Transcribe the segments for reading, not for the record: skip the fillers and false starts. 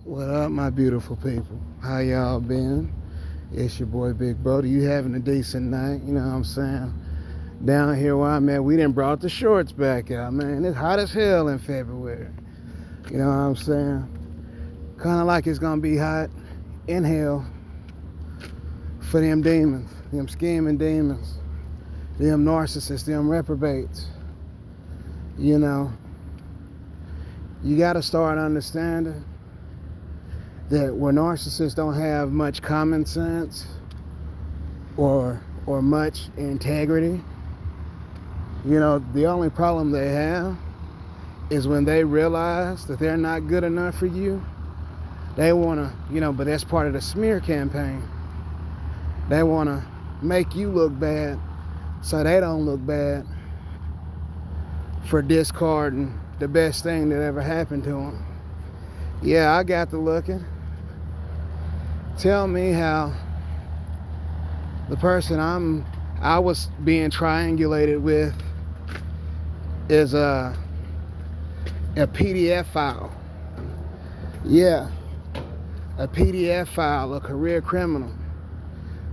What up, my beautiful people? How y'all been? It's your boy Big Brody. You having a decent night? You know what I'm saying? Down here where I'm at, we done brought the shorts back out, man. It's hot as hell in February. You know what I'm saying? Kind of like it's gonna be hot in hell for them demons, them scheming demons, them narcissists, them reprobates. You know, you gotta start understanding that where narcissists don't have much common sense or much integrity, you know, the only problem they have is when they realize that they're not good enough for you. They want to, but that's part of the smear campaign. They want to make you look bad so they don't look bad for discarding the best thing that ever happened to them. Yeah, I got to looking. Tell me how the person I was being triangulated with is a PDF file. Yeah, a PDF file, a career criminal,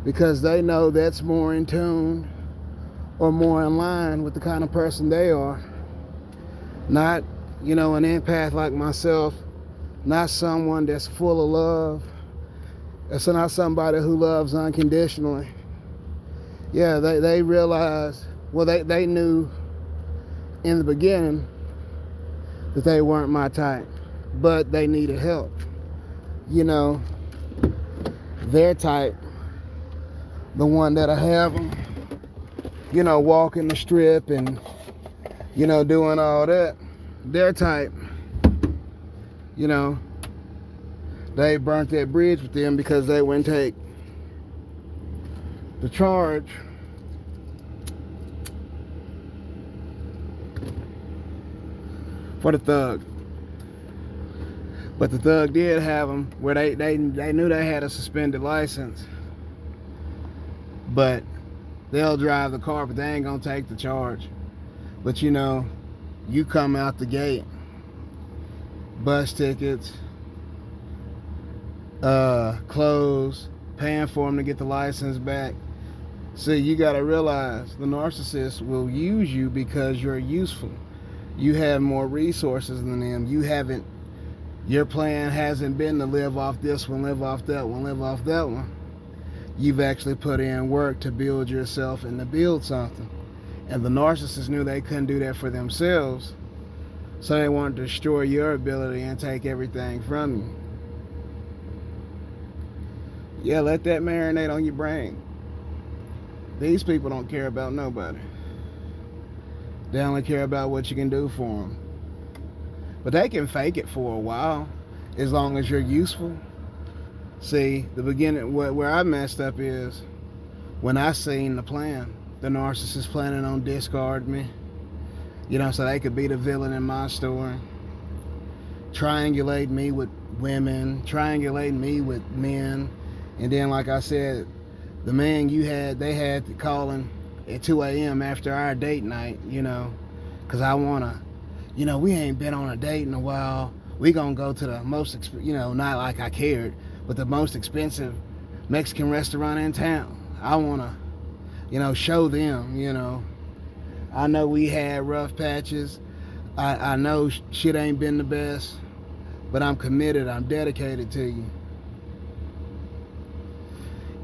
because they know that's more in tune or more in line with the kind of person they are. Not, an empath like myself, not someone that's full of love. It's not somebody who loves unconditionally. Yeah, they realized, they knew in the beginning that they weren't my type, but they needed help. Their type, the one that'll have them, walking the strip and, doing all that. Their type, they burnt that bridge with them because they wouldn't take the charge for the thug. But the thug did have them where they knew they had a suspended license. But they'll drive the car, but they ain't gonna take the charge. But you come out the gate, bus tickets, clothes, paying for them to get the license back. See, you gotta realize the narcissist will use you because you're useful. You have more resources than them. Your plan hasn't been to live off this one, live off that one, live off that one. You've actually put in work to build yourself and to build something. And the narcissists knew they couldn't do that for themselves, so they wanted to destroy your ability and take everything from you. Yeah, let that marinate on your brain. These people don't care about nobody. They only care about what you can do for them. But they can fake it for a while, as long as you're useful. See, the beginning, where I messed up is when I seen the plan. The narcissist planning on discarding me, so they could be the villain in my story. Triangulate me with women, triangulate me with men. And then, like I said, the man they had calling at 2 a.m. after our date night, because I want to, we ain't been on a date in a while. We gonna go to the most, not like I cared, but the most expensive Mexican restaurant in town. I want to, show them, I know we had rough patches. I know shit ain't been the best, but I'm committed. I'm dedicated to you.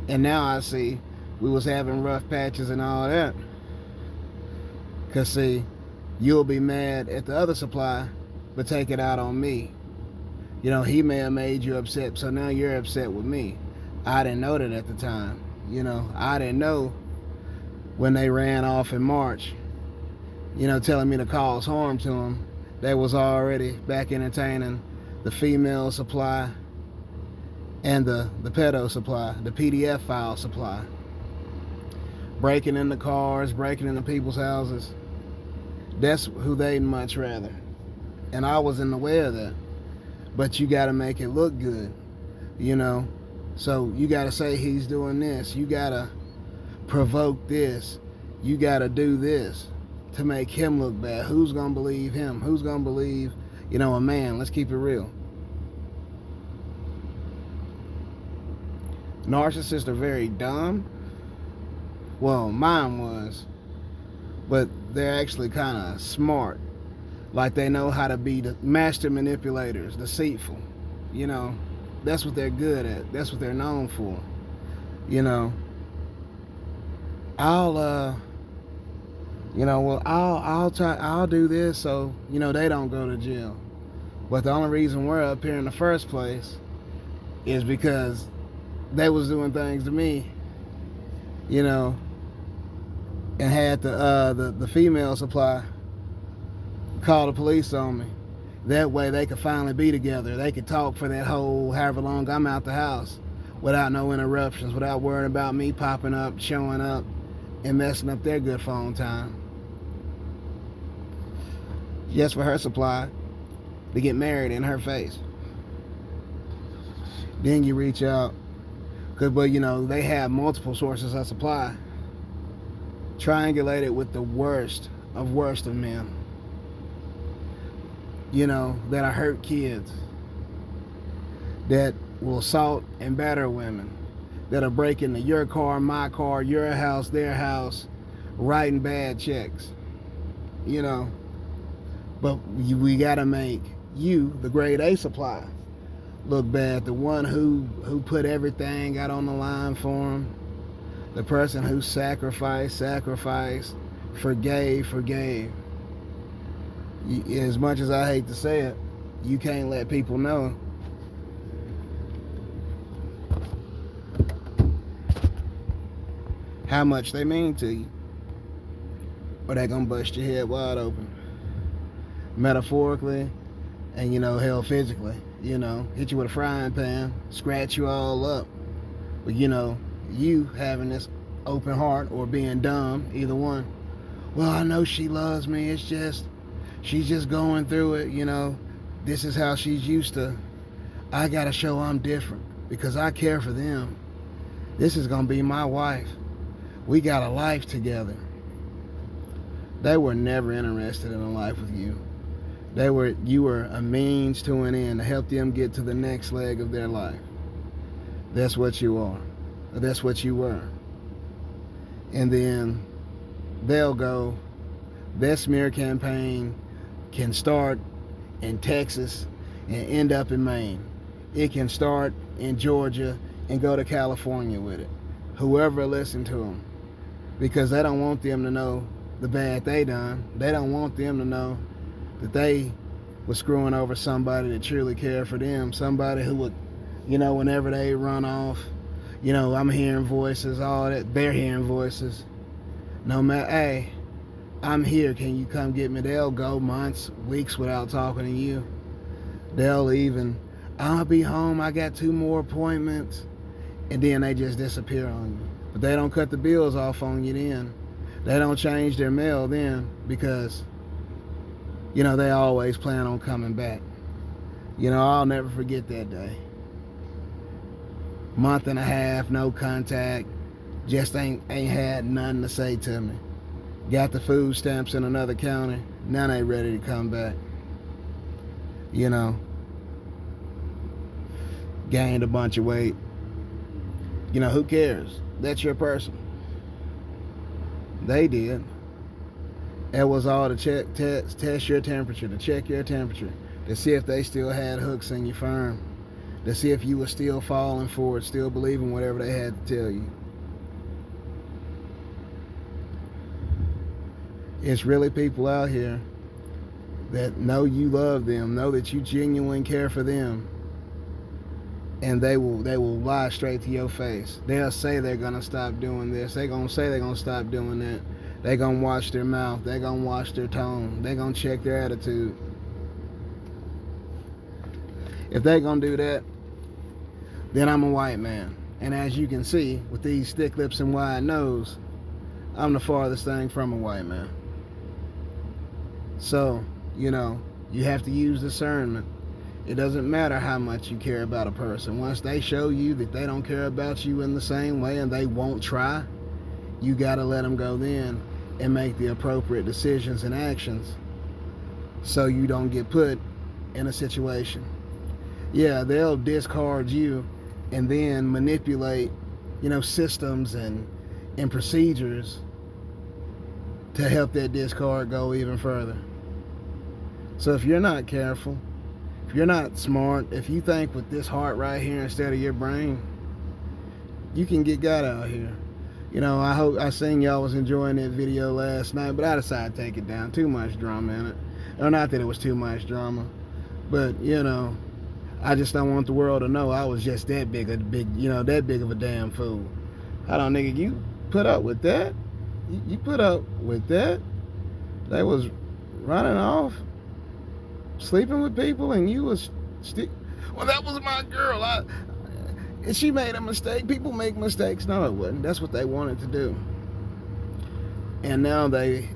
And now I see we was having rough patches and all that. Because, see, you'll be mad at the other supply, but take it out on me. He may have made you upset, so now you're upset with me. I didn't know that at the time. I didn't know when they ran off in March, telling me to cause harm to them. They was already back entertaining the female supply and the pedo supply, the PDF file supply. Breaking into cars, breaking into people's houses. That's who they'd much rather. And I was in the way of that. But you gotta make it look good, So you gotta say he's doing this. You gotta provoke this. You gotta do this to make him look bad. Who's gonna believe him? Who's gonna believe, a man? Let's keep it real. Narcissists are very dumb. Well, mine was. But they're actually kind of smart. Like they know how to be the master manipulators, deceitful. You know, that's what they're good at. That's what they're known for. You know, I'll I'll do this so, they don't go to jail. But the only reason we're up here in the first place is because they was doing things to me, and had the female supply call the police on me. That way they could finally be together. They could talk for that whole however long I'm out the house without no interruptions, without worrying about me popping up, showing up, and messing up their good phone time. Just for her supply to get married in her face. Then you reach out, but they have multiple sources of supply. Triangulated with the worst of men. That are hurt kids, that will assault and batter women, that are breaking into your car, my car, your house, their house, writing bad checks. But we gotta make you, the grade A supply, look bad. The one who put everything out on the line for them. The person who sacrificed, forgave. As much as I hate to say it, you can't let people know how much they mean to you, or they're gonna bust your head wide open, metaphorically and hell, physically. Hit you with a frying pan, scratch you all up. But you having this open heart or being dumb, either one. Well, I know she loves me, it's just she's just going through it. This is how she's used to. I gotta show I'm different because I care for them. This is gonna be my wife. We got a life together. They were never interested in a life with you. You were a means to an end to help them get to the next leg of their life. That's what you are. That's what you were. And then they'll go, their smear campaign can start in Texas and end up in Maine. It can start in Georgia and go to California with it. Whoever listened to them. Because they don't want them to know the bad they done. They don't want them to know that they were screwing over somebody that truly cared for them. Somebody who would, whenever they run off, I'm hearing voices, all that. They're hearing voices. No matter, hey, I'm here, can you come get me? They'll go months, weeks without talking to you. They'll even, I'll be home, I got 2 more appointments. And then they just disappear on you. But they don't cut the bills off on you then. They don't change their mail then because, they always plan on coming back. I'll never forget that day. Month and a half, no contact, just ain't had nothing to say to me. Got the food stamps in another county, now they ready to come back. Gained a bunch of weight. Who cares? That's your person. They did. It was all to test your temperature, to check your temperature, to see if they still had hooks in your firm, to see if you were still falling for it, still believing whatever they had to tell you. It's really people out here that know you love them, know that you genuinely care for them, and they will lie straight to your face. They'll say they're gonna stop doing this. They're gonna say they're gonna stop doing that. They're gonna watch their mouth. They're gonna watch their tone. They're gonna check their attitude. If they're gonna do that, then I'm a white man. And as you can see, with these thick lips and wide nose, I'm the farthest thing from a white man. So, you have to use discernment. It doesn't matter how much you care about a person. Once they show you that they don't care about you in the same way and they won't try, you gotta let them go then and make the appropriate decisions and actions so you don't get put in a situation. Yeah, they'll discard you and then manipulate, systems and procedures to help that discard go even further. So if you're not careful, if you're not smart, if you think with this heart right here instead of your brain, you can get got out here. I seen y'all was enjoying that video last night, but I decided to take it down. Too much drama in it. Or not that it was too much drama, but I just don't want the world to know I was just that big of a damn fool. I don't, nigga, you put up with that? You put up with that? They was running off, sleeping with people, and you was well, that was my girl. And she made a mistake. People make mistakes. No, it wasn't. That's what they wanted to do. And now they,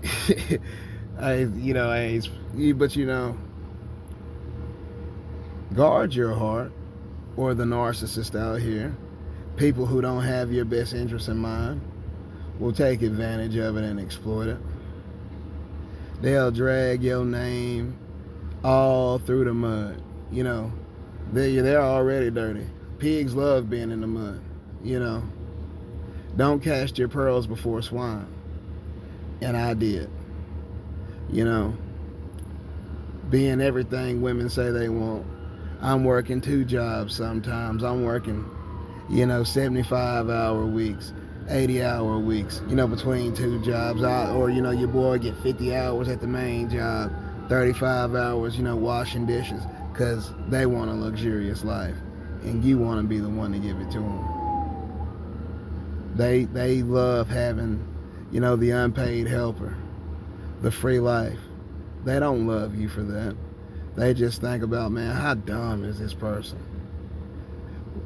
guard your heart, or the narcissist out here, people who don't have your best interests in mind, will take advantage of it and exploit it. They'll drag your name all through the mud. They're already dirty. Pigs love being in the mud. Don't cast your pearls before swine. And I did. Being everything women say they want. I'm working 2 jobs sometimes. I'm working, 75-hour weeks, 80-hour weeks, between 2 jobs. Your boy get 50 hours at the main job, 35 hours, washing dishes, because they want a luxurious life. And you want to be the one to give it to them. They love having, the unpaid helper, the free life. They don't love you for that. They just think about, man, how dumb is this person?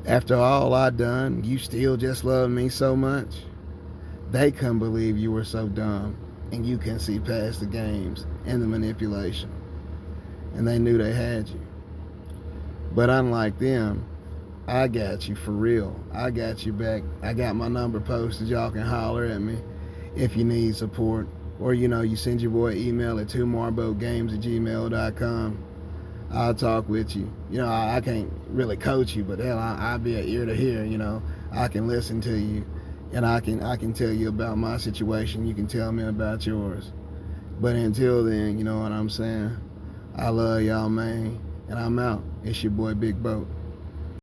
After all I done, you still just love me so much? They couldn't believe you were so dumb, and you couldn't see past the games and the manipulation. And they knew they had you. But unlike them, I got you for real. I got you back. I got my number posted. Y'all can holler at me if you need support. Or, you send your boy email at 2marbogames@gmail.com. I'll talk with you. I can't really coach you, but hell, I'll be an ear to hear. I can listen to you, and I can tell you about my situation. You can tell me about yours. But until then, you know what I'm saying? I love y'all, man, and I'm out. It's your boy Big Boat.